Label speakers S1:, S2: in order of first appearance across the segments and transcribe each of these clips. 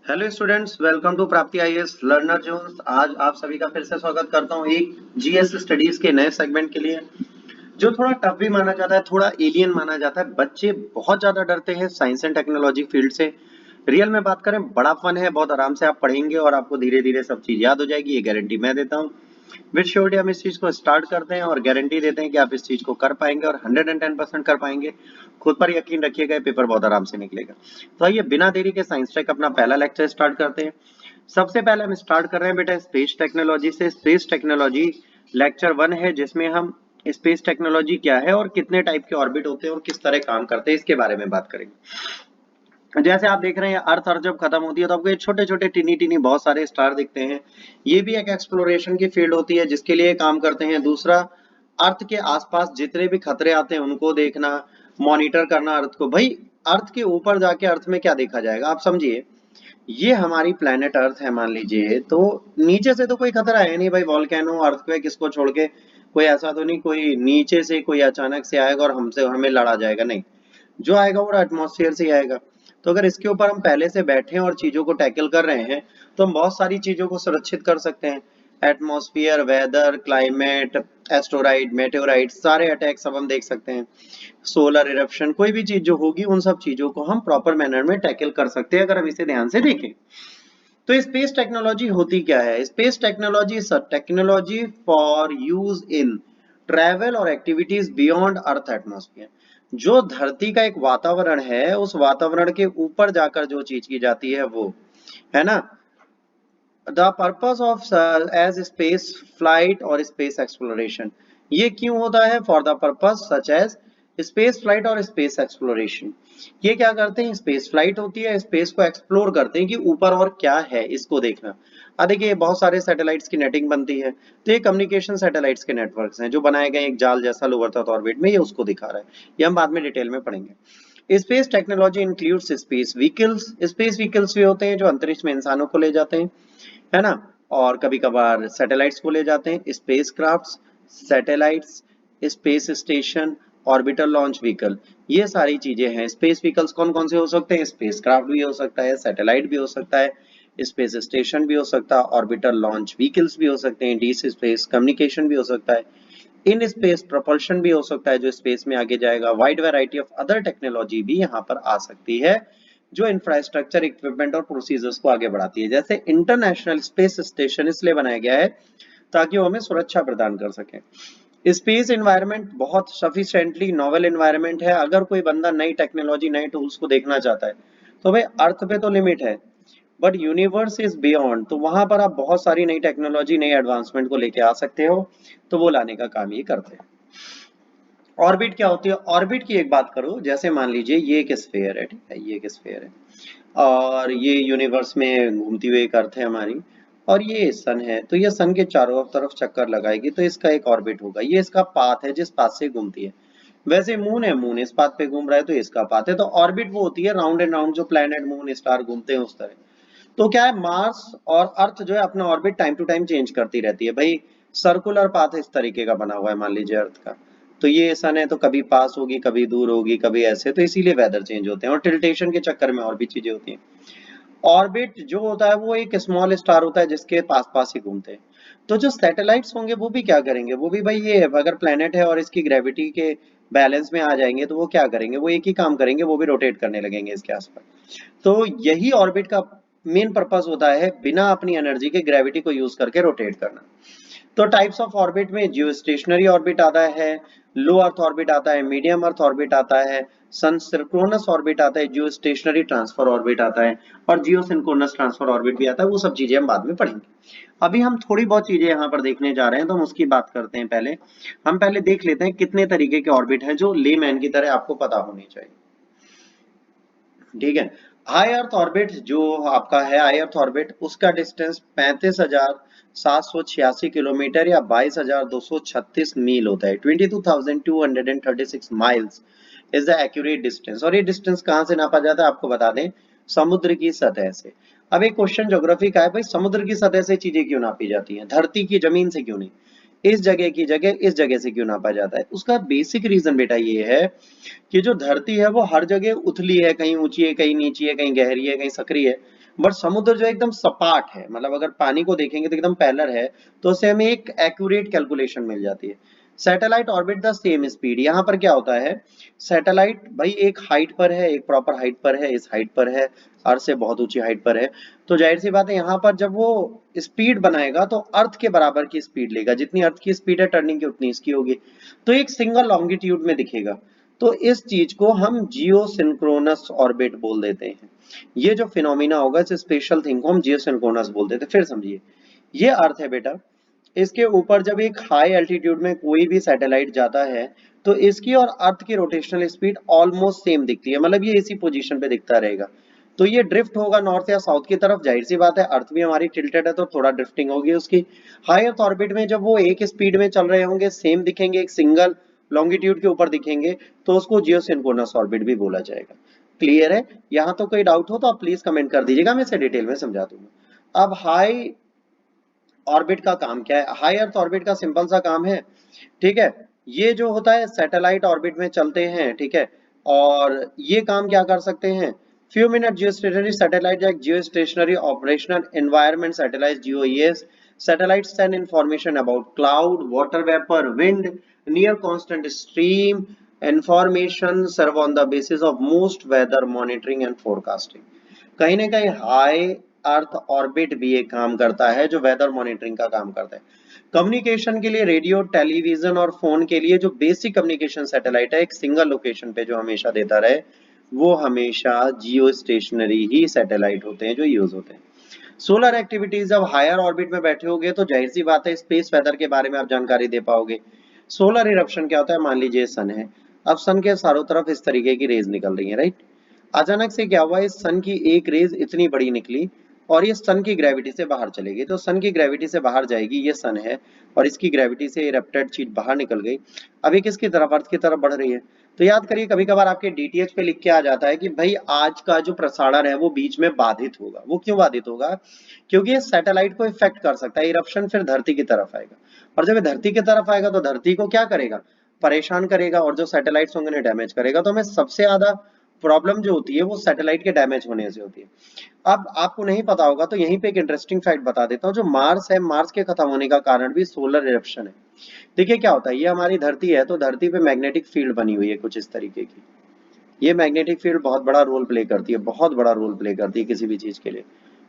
S1: Hello students, welcome to प्राप्ति IAS learner Jones. आज आप सभी का फिर से स्वागत करता हूं एक जीएस स्टडीज के नए सेगमेंट के लिए, जो थोड़ा टफ भी माना जाता है, थोड़ा एलियन माना जाता है। बच्चे बहुत ज्यादा डरते हैं साइंस एंड टेक्नोलॉजी फील्ड से। रियल में बात करें, बड़ा फन है, बहुत आराम से आप पढ़ेंगे और आपको धीरे धीरे सब चीज याद हो जाएगी, ये गारंटी मैं देता हूँ। विद श्योरिटी हम इस चीज को स्टार्ट करते हैं और गारंटी देते हैं कि आप इस चीज को कर पाएंगे और 110% कर पाएंगे। खुद पर यकीन रखिएगा, पेपर बहुत आराम से निकलेगा। तो आइए बिना देरी के साइंस टेक अपना पहला लेक्चर स्टार्ट करते हैं। सबसे पहले हम स्टार्ट कर रहे हैं बेटा स्पेस टेक्नोलॉजी से। स्पेस टेक्नोलॉजी लेक्चर 1 है, जिसमें हम स्पेस टेक्नोलॉजी क्या है और कितने टाइप के ऑर्बिट होते हैं और किस तरह काम करते हैं इसके बारे में बात करेंगे। जैसे आप देख रहे हैं, अर्थ जब खत्म होती है तो आपको ये छोटे छोटे टिनी टिनी बहुत सारे स्टार दिखते हैं। ये भी एक एक्सप्लोरेशन की फील्ड होती है जिसके लिए काम करते हैं। दूसरा, अर्थ के आसपास जितने भी खतरे आते हैं उनको देखना, मॉनिटर करना अर्थ को। भाई, अर्थ के ऊपर जाके अर्थ में क्या देखा जाएगा, आप समझिए। ये हमारी प्लेनेट अर्थ है मान लीजिए, तो नीचे से तो कोई खतरा है नहीं भाई, वॉल्केनो अर्थक्वेक इसको छोड़ के कोई ऐसा तो नहीं कोई नीचे से कोई अचानक से आएगा और हमसे हमें लड़ा जाएगा, नहीं। जो आएगा वो एटमॉस्फेयर से ही आएगा। तो अगर इसके ऊपर हम पहले से बैठे हैं और चीजों को टैकल कर रहे हैं तो हम बहुत सारी चीजों को सुरक्षित कर सकते हैं। एटमॉस्फेयर, वेदर, क्लाइमेट, एस्टरोइड, मेटेओराइड, सारे अटैक्स अब हम देख सकते हैं। सोलर इरप्शन, कोई भी चीज जो होगी उन सब चीजों को हम प्रॉपर मैनर में टैकल कर सकते हैं अगर हम इसे ध्यान से देखें। तो स्पेस टेक्नोलॉजी होती क्या है? Space technology is a technology for use in travel और एक्टिविटीज बियॉन्ड अर्थ एटमॉस्फेयर। जो धरती का एक वातावरण है, उस वातावरण के ऊपर जाकर जो चीज की जाती है वो है ना। The purpose of as space flight और स्पेस एक्सप्लोरेशन। ये क्यों होता है? For the purpose such as space flight और स्पेस एक्सप्लोरेशन। ये क्या करते हैं? स्पेस फ्लाइट होती है, स्पेस को एक्सप्लोर करते हैं कि ऊपर और क्या है इसको देखना। अब देखिए, बहुत सारे सैटेलाइट्स की नेटिंग बनती है, तो ये कम्युनिकेशन सैटेलाइट्स के नेटवर्क्स हैं जो बनाए गए एक जाल जैसा लोअर अर्थ ऑर्बिट में, ये उसको दिखा रहा है। ये हम बाद में डिटेल में पढ़ेंगे। Space technology includes space vehicles. Space vehicles भी होते हैं जो अंतरिक्ष में इंसानों को ले जाते हैं, है ना। और कभी कभार सैटेलाइट्स को ले जाते हैं। Space craft, satellites, space station, orbital launch vehicle, ये सारी चीजें हैं। स्पेस व्हीकल्स कौन कौन से हो सकते हैं? स्पेस क्राफ्ट भी हो सकता है, सैटेलाइट भी हो सकता है, स्पेस स्टेशन भी हो सकता है, ऑर्बिटल लॉन्च व्हीकल्स भी हो सकते हैं, डीप स्पेस कम्युनिकेशन भी हो सकता है, इन स्पेस प्रोपल्शन भी हो सकता है जो स्पेस में आगे जाएगा। Wide variety of other technology भी यहाँ पर आ सकती है जो इंफ्रास्ट्रक्चर, इक्विपमेंट और प्रोसीजर्स को आगे बढ़ाती है। जैसे इंटरनेशनल स्पेस स्टेशन इसलिए बनाया गया है ताकि वो हमें सुरक्षा प्रदान कर सके। स्पेस एनवायरनमेंट बहुत सफिशिएंटली नोवेल एनवायरनमेंट है। अगर कोई बंदा नई टेक्नोलॉजी, नए टूल्स को देखना चाहता है तो भाई अर्थ पे तो लिमिट है, बट यूनिवर्स इज बियॉन्ड, तो वहां पर आप बहुत सारी नई टेक्नोलॉजी, नई एडवांसमेंट को लेके आ सकते हो। तो वो लाने का काम ये करते हैं। ऑर्बिट क्या होती है? ऑर्बिट की एक बात करो, जैसे मान लीजिए ये एक स्फीयर है, ठीक है, ये एक स्फीयर है और ये यूनिवर्स में घूमती हुई एक अर्थ है हमारी, और ये सन है। तो ये सन के चारों तरफ चक्कर लगाएगी तो इसका एक ऑर्बिट होगा। ये इसका पाथ है जिस पाथ से घूमती है। वैसे मून है, मून इस पाथ पे घूम रहा है तो इसका पाथ है। तो ऑर्बिट वो होती है राउंड एंड राउंड, जो प्लेनेट, मून, स्टार घूमते हैं उस तरह। तो क्या है, मार्स और अर्थ जो है अपना orbit time to time change करती रहती है भाई। सर्कुलर पाथ इस तरीके का बना हुआ है मान लीजिए अर्थ का। तो ये सन है तो कभी पास होगी, कभी दूर होगी, कभी ऐसे, तो इसीलिए वेदर चेंज होते हैं और टिल्टेशन के चक्कर में और भी चीजें होती हैं। ऑर्बिट जो होता है वो एक स्मॉल स्टार होता है जिसके पास पास ही घूमते हैं। तो जो सैटेलाइट्स होंगे वो भी क्या करेंगे? वो भी भाई, ये अगर प्लेनेट है और इसकी ग्रेविटी के बैलेंस में आ जाएंगे तो वो क्या करेंगे? वो एक ही काम करेंगे, वो भी रोटेट करने लगेंगे इसके आसपास। तो यही ऑर्बिट का मेन पर्पस होता है, बिना अपनी एनर्जी के ग्रेविटी को यूज करके रोटेट करना। तो टाइप्स ऑफ ऑर्बिट में जियो स्टेशनरी ऑर्बिट आता है, लो अर्थ ऑर्बिट आता है, मीडियम अर्थ ऑर्बिट आता है, सन सिंक्रोनस ऑर्बिट आता है, जियो स्टेशनरी ट्रांसफर ऑर्बिट आता है, और जियो सिंक्रोनस ट्रांसफर ऑर्बिट भी आता है। वो सब चीजें हम बाद में पढ़ेंगे। अभी हम थोड़ी बहुत चीजें यहाँ पर देखने जा रहे हैं तो हम उसकी बात करते हैं। पहले हम देख लेते हैं कितने तरीके के ऑर्बिट हैं जो लेमैन की तरह आपको पता होनी चाहिए, ठीक है। हाई अर्थ ऑर्बिट जो आपका है, हाई अर्थ ऑर्बिट, उसका डिस्टेंस 35,786 किलोमीटर या 22,236 मील होता है। 22,236 miles is the accurate distance. और ये डिस्टेंस कहाँ से नापा जाता है आपको बता दें, समुद्र की सतह से। अब एक क्वेश्चन ज्योग्राफी का है, भाई समुद्र की सतह से चीजें क्यों नापी जाती हैं, धरती की जमीन से क्यों नहीं? इस जगह की जगह इस जगह से क्यों नापा जाता है? उसका बेसिक रीजन बेटा ये है कि जो धरती है वो हर जगह उथली है, कहीं ऊंची है, कहीं नीची है, कहीं गहरी है, कहीं सकरी है। बट समुद्र जो एकदम सपाट है, मतलब अगर पानी को देखेंगे तो एकदम पैरेलल है, तो उससे हमें एक एक्यूरेट कैलकुलेशन मिल जाती है। Satellite orbit the same speed. यहाँ पर क्या होता है, सैटेलाइट भाई एक हाइट पर है, एक प्रॉपर हाइट पर है, इस हाइट पर है, अर्थ से बहुत ऊंची हाइट पर है, तो जाहिर सी बात है यहाँ पर जब वो स्पीड बनाएगा तो अर्थ के बराबर की स्पीड लेगा, जितनी अर्थ की स्पीड है टर्निंग की उतनी इसकी होगी, तो एक सिंगल लॉन्गिट्यूड में दिखेगा। तो इस चीज को हम जियो सिंक्रोनस ऑर्बिट बोल देते हैं। ये जो फिनोमिना होगा, इस स्पेशल थिंग को हम जियो सिंक्रोनस बोल देते हैं। फिर समझिए, ये अर्थ है बेटा, इसके ऊपर जब एक हाई एल्टीट्यूड में कोई भी सैटेलाइट जाता है तो इसकी और अर्थ की रोटेशनल स्पीड ऑलमोस्ट सेम दिखती है, मतलब ये इसी पोजीशन पे दिखता रहेगा। तो ये ड्रिफ्ट होगा नॉर्थ या साउथ की तरफ, जाहिर सी बात है अर्थ भी हमारी टिल्टेड है तो थोड़ा ड्रिफ्टिंग होगी उसकी। हाई अर्थ ऑर्बिट में जब वो एक स्पीड में चल रहे होंगे, सेम दिखेंगे, एक सिंगल लॉन्गिट्यूड के ऊपर दिखेंगे, तो उसको जियोसिंक्रोनस ऑर्बिट भी बोला जाएगा। क्लियर है? यहाँ तो कोई डाउट हो तो आप प्लीज कमेंट कर दीजिएगा, मैं इसे डिटेल में समझा दूंगा। अब हाई ऑर्बिट का काम क्या है? हाई अर्थ ऑर्बिट का सिंपल सा काम है, ठीक है, ये जो होता है सैटेलाइट ऑर्बिट में चलते हैं, ठीक है, और ये काम क्या कर सकते हैं, few minute geostationary satellite, like geostationary operational environment satellites, GOES satellites send information about cloud, water vapor, wind, near constant stream information, serve on the basis of most weather monitoring and forecasting। कहीं ना कहीं high earth orbit भी एक काम करता है जो weather monitoring का काम करता है। कम्युनिकेशन के लिए रेडियो, टेलीविजन और फोन के लिए जो बेसिक कम्युनिकेशन सैटेलाइट है एक सिंगल लोकेशन पे जो हमेशा देता रहे, वो हमेशा जियो स्टेशनरी ही सैटेलाइट होते हैं जो यूज होते हैं। सोलर एक्टिविटीज, जब हायर ऑर्बिट में बैठे होगे तो जाहिर सी बात है स्पेस वेदर के बारे में आप जानकारी दे पाओगे। सोलर इरप्शन क्या होता है, मान लीजिए सन है, अब सन के चारों तरफ इस तरीके की रेज निकल रही है, राइट। अचानक से क्या हुआ, इस सन की एक रेज इतनी बड़ी निकली और ये सन की ग्रेविटी से बाहर चलेगी, तो सन की ग्रेविटी से बाहर जाएगी, ये सन है और इसकी ग्रेविटी से इरप्टेड चीज बाहर निकल गई, अभी किसकी तरफ, अर्थ की तरफ बढ़ रही है। तो याद करिए, कभी कभार आपके डीटीएच पे लिख के आ जाता है कि भाई आज का जो प्रसारण है वो बीच में बाधित होगा। वो क्यों बाधित होगा? क्योंकि ये सैटेलाइट को इफेक्ट कर सकता है, इरप्शन फिर धरती की तरफ आएगा, और जब ये धरती की तरफ आएगा तो धरती को क्या करेगा, परेशान करेगा, और जो सैटेलाइट्स होंगे उन्हें डैमेज करेगा। तो हमें सबसे ज्यादा प्रॉब्लम जो होती है वो सैटेलाइट के डैमेज होने से होती है। अब आपको नहीं पता होगा तो यहीं पे एक इंटरेस्टिंग फैक्ट बता देता हूँ, जो मार्स है, मार्स के खत्म होने का कारण भी सोलर इरप्शन है। देखिए क्या होता है, ये हमारी धरती है तो धरती पे मैग्नेटिक फील्ड बनी हुई है कुछ इस तरीके की। ये मैग्नेटिक फील्ड बहुत बड़ा रोल प्ले करती है, बहुत बड़ा रोल प्ले करती है किसी भी चीज के लिए।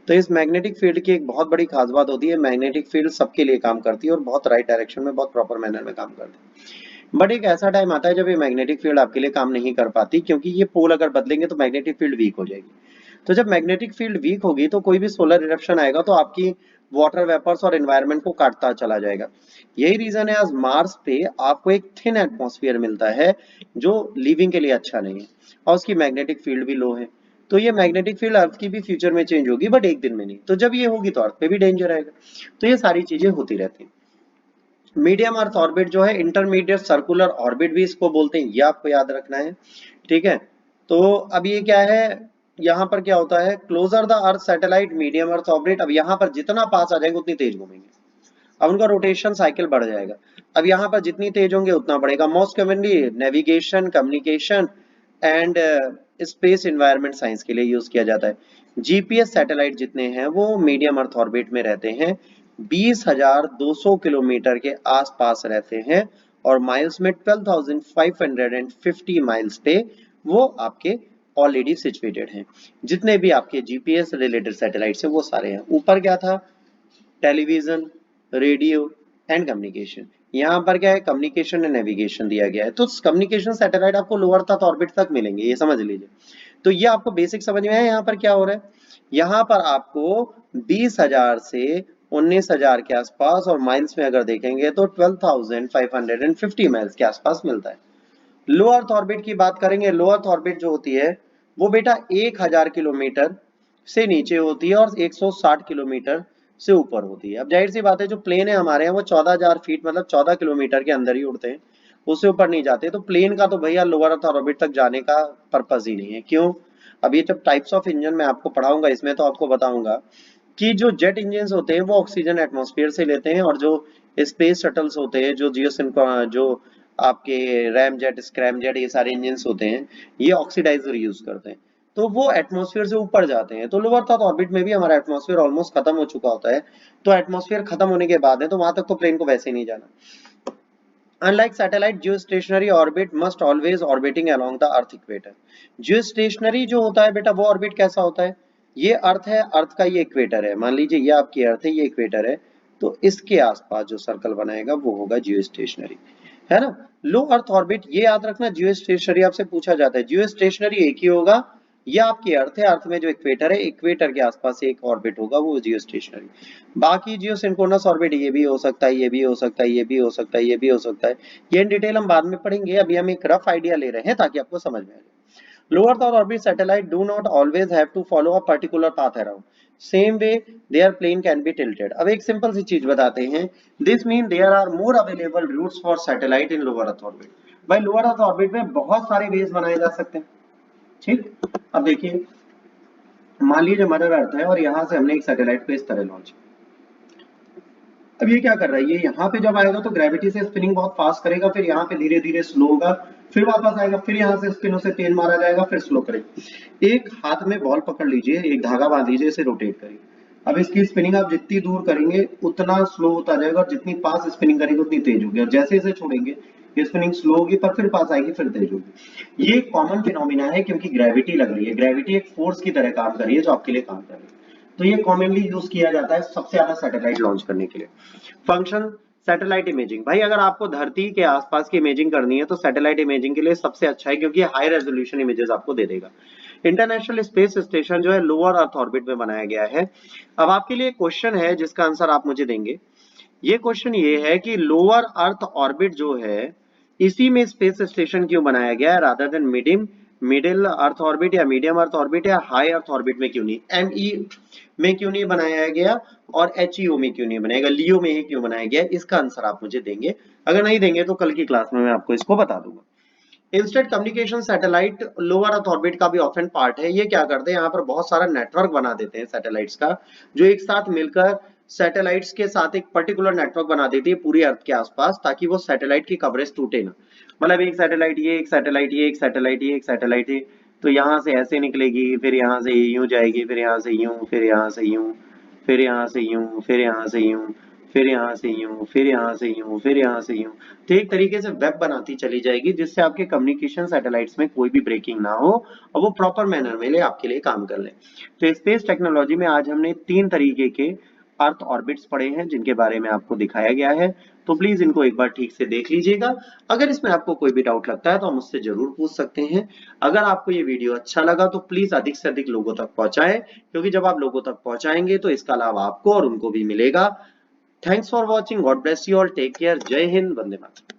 S1: तो इस मैग्नेटिक फील्ड की एक बहुत बड़ी खास बात होती है, मैग्नेटिक फील्ड सबके लिए काम करती है और बहुत राइट डायरेक्शन में, बहुत प्रॉपर मैनर में काम करती है। बट एक ऐसा टाइम आता है जब ये मैग्नेटिक फील्ड आपके लिए काम नहीं कर पाती, क्योंकि ये पोल अगर बदलेंगे तो मैग्नेटिक फील्ड वीक हो जाएगी। तो जब मैग्नेटिक फील्ड वीक होगी तो कोई भी सोलर इरप्शन आएगा तो आपकी वाटर वेपर्स और एनवायरनमेंट को काटता चला जाएगा। यही रीजन है आज मार्स पे आपको एक थिन एटमॉस्फेयर मिलता है जो लिविंग के लिए अच्छा नहीं है, और उसकी मैग्नेटिक फील्ड भी लो है। तो ये मैग्नेटिक फील्ड अर्थ की भी फ्यूचर में चेंज होगी, बट एक दिन में नहीं। तो जब ये होगी तो अर्थ पे भी डेंजर आएगा। तो ये सारी चीजें होती रहती हैं। मीडियम अर्थ ऑर्बिट जो है, इंटरमीडिएट सर्कुलर ऑर्बिट भी इसको बोलते हैं, ये आपको याद रखना है, ठीक है। तो अब ये क्या है, यहाँ पर क्या होता है, closer the Earth satellite medium Earth orbit, अब यहाँ पर जितना पास आ जाएंगे उतनी तेज घूमेंगे, अब उनका रोटेशन साइकिल बढ़ जाएगा। अब यहाँ पर जितनी तेज होंगे उतना बढ़ेगा। Most commonly navigation, communication and space environment science के लिए यूज किया जाता है। जीपीएस सैटेलाइट जितने हैं वो मीडियम अर्थ ऑर्बिट में रहते हैं, 20,200 किलोमीटर के आसपास रहते हैं, और माइल्स में 12,550 माइल्स पे वो आपके ऑलरेडी सिचुएटेड हैं। जितने भी आपके जीपीएस रिलेटेड सैटेलाइट्स हैं वो सारे हैं। ऊपर क्या था, टेलीविजन, रेडियो एंड कम्युनिकेशन। यहाँ पर क्या है, कम्युनिकेशन एंड नेविगेशन दिया गया है। तो कम्युनिकेशन सैटेलाइट आपको लोअर अर्थ ऑर्बिट तक मिलेंगे, ये समझ लीजिए। तो ये आपको बेसिक समझ में है। यहाँ पर क्या हो रहा है, यहाँ पर आपको 20,000 से 19,000 के आसपास, और माइल्स में अगर देखेंगे तो 12,550 माइल्स के आसपास मिलता है। लो अर्थ ऑर्बिट की बात करेंगे, लो अर्थ ऑर्बिट जो होती है वो बेटा 1,000 किलोमीटर से नीचे होती है और 160 किलोमीटर से ऊपर होती है। अब जाहिर सी बात है, जो प्लेन है हमारे यहाँ वो 14,000 फीट मतलब 14 किलोमीटर के अंदर ही उड़ते हैं, उससे ऊपर नहीं जाते। तो प्लेन का तो भैया लोअर अर्थ ऑर्बिट तक जाने का पर्पज ही नहीं है। क्यों? अब ये जब टाइप्स ऑफ इंजन मैं आपको पढ़ाऊंगा इसमें तो आपको बताऊंगा कि जो जेट इंजन होते हैं वो ऑक्सीजन एटमॉस्फेयर से लेते हैं, और जो स्पेस शटल्स होते हैं, जो जो आपके रैम जेट, स्क्रैम जेट, ये सारे इंजन होते हैं, ये ऑक्सीडाइजर यूज करते हैं। तो वो एटमॉस्फेयर से ऊपर जाते हैं। तो लोअर अर्थ ऑर्बिट में भी हमारा एटमॉस्फेयर ऑलमोस्ट खत्म हो चुका होता है, तो एटमॉस्फेयर खत्म होने के बाद है, तो वहां तक तो प्लेन को वैसे ही नहीं जाना। Unlike satellite, geostationary orbit must always orbiting along the Earth equator. Geostationary जो होता है बेटा वो ऑर्बिट कैसा होता है, ये अर्थ है, अर्थ का ये इक्वेटर है, मान लीजिए ये आपकी अर्थ है, ये इक्वेटर है, तो इसके आसपास जो सर्कल बनाएगा वो होगा जियोस्टेशनरी, है ना। लो अर्थ ऑर्बिट, ये याद रखना, जियोस्टेशनरी आपसे पूछा जाता है, जियोस्टेशनरी एक ही होगा, ये आपकी अर्थ है, अर्थ में जो इक्वेटर है, इक्वेटर के आसपास एक ऑर्बिट होगा वो जियोस्टेशनरी। बाकी जियोसिंक्रोनस ऑर्बिट ये भी हो सकता है, ये भी हो सकता है, ये भी हो सकता है, ये भी हो सकता है, ये इन डिटेल हम बाद में पढ़ेंगे, अभी हम एक रफ आइडिया ले रहे हैं ताकि आपको समझ में आ जाए। Low Earth or orbit satellite do not always have to follow a particular path around. Same way, their plane can be tilted. अब एक सिंपल सी चीज बताते हैं. This means there are more available routes for satellite in lower Earth orbit. भाई lower Earth orbit में बहुत सारे veg बनाए जा सकते हैं, ठीक। अब देखिए, मान लीजिए मदर अर्थ है और यहाँ से हमने एक सैटेलाइट को इस तरह लॉन्च किया। अब ये क्या कर रहा है, ये यहाँ पे जब आएगा तो ग्रेविटी से स्पिनिंग बहुत फास्ट करेगा, फिर यहाँ पे धीरे धीरे स्लो होगा, फिर वापस आएगा, फिर यहाँ से स्पिनों से तेल मारा जाएगा, फिर स्लो करेगा। एक हाथ में बॉल पकड़ लीजिए, एक धागा बांध लीजिए, इसे रोटेट करिए। अब इसकी स्पिनिंग आप जितनी दूर करेंगे उतना स्लो होता जाएगा, और जितनी पास स्पिनिंग करेंगे उतनी तेज होगी, और जैसे इसे छोड़ेंगे ये स्पिनिंग स्लो होगी, पर फिर पास आएगी, फिर तेज होगी। ये कॉमन फिनोमिना है, क्योंकि ग्रेविटी लग रही है, ग्रेविटी एक फोर्स की तरह काम कर रही है जो आपके लिए काम कर रही है। तो ये कॉमनली यूज किया जाता है सबसे ज्यादा सैटेलाइट लॉन्च करने के लिए। फंक्शन सैटेलाइट इमेजिंग, भाई अगर आपको धरती के आसपास की इमेजिंग करनी है तो सैटेलाइट इमेजिंग के लिए सबसे अच्छा है, क्योंकि हाई रेजोल्यूशन इमेजेस आपको दे देगा। इंटरनेशनल स्पेस स्टेशन जो है लोअर अर्थ ऑर्बिट में बनाया गया है। अब आपके लिए क्वेश्चन है जिसका आंसर आप मुझे देंगे। ये क्वेश्चन ये है कि लोअर अर्थ ऑर्बिट जो है इसी में स्पेस स्टेशन क्यों बनाया गया है, rather than middle earth orbit या मीडियम अर्थ ऑर्बिट या हाई अर्थ ऑर्बिट में क्यों नहीं, एमई में क्यों नहीं बनाया गया और एचईओ में क्यों नहीं बनाया गया, लियो में ही क्यों बनाया गया, इसका आंसर आप मुझे देंगे। अगर नहीं देंगे तो कल की क्लास में मैं आपको इसको बता दूंगा। Instant communication satellite lower earth orbit का भी ऑफन पार्ट है। ये क्या करते हैं, यहाँ पर बहुत सारा नेटवर्क बना देते हैं सैटेलाइट्स का, जो एक साथ मिलकर सैटेलाइट्स के साथ एक पर्टिकुलर नेटवर्क बना देती है पूरी अर्थ के आसपास, ताकि वो सैटेलाइट की कवरेज टूटे ना। मतलब एक सैटेलाइट ये, एक सैटेलाइट ये, एक सैटेलाइट ये, एक सैटेलाइट ये, तो यहाँ से ऐसे निकलेगी, फिर यहाँ से यूं जाएगी, फिर यहाँ से यूं, फिर यहाँ से यूं, फिर यहाँ से यूं, फिर यहाँ से यूं, फिर यहाँ से यूं, फिर यहाँ से यूं, फिर यहाँ से यूं, तो एक तरीके से वेब बनाती चली जाएगी, जिससे आपके कम्युनिकेशन सैटेलाइट्स में कोई भी ब्रेकिंग ना हो और वो प्रॉपर मैनर में आपके लिए काम कर ले। तो स्पेस टेक्नोलॉजी में आज हमने 3 तरीके के अर्थ ऑर्बिट्स पढ़े हैं जिनके बारे में आपको दिखाया गया है, तो प्लीज इनको एक बार ठीक से देख लीजिएगा। अगर इसमें आपको कोई भी डाउट लगता है तो हम मुझसे जरूर पूछ सकते हैं। अगर आपको ये वीडियो अच्छा लगा तो प्लीज अधिक से अधिक लोगों तक पहुंचाएं, क्योंकि जब आप लोगों तक पहुंचाएंगे तो इसका लाभ आपको और उनको भी मिलेगा। Thanks for watching, God bless you all, take care, जय हिंद, वंदे मातरम।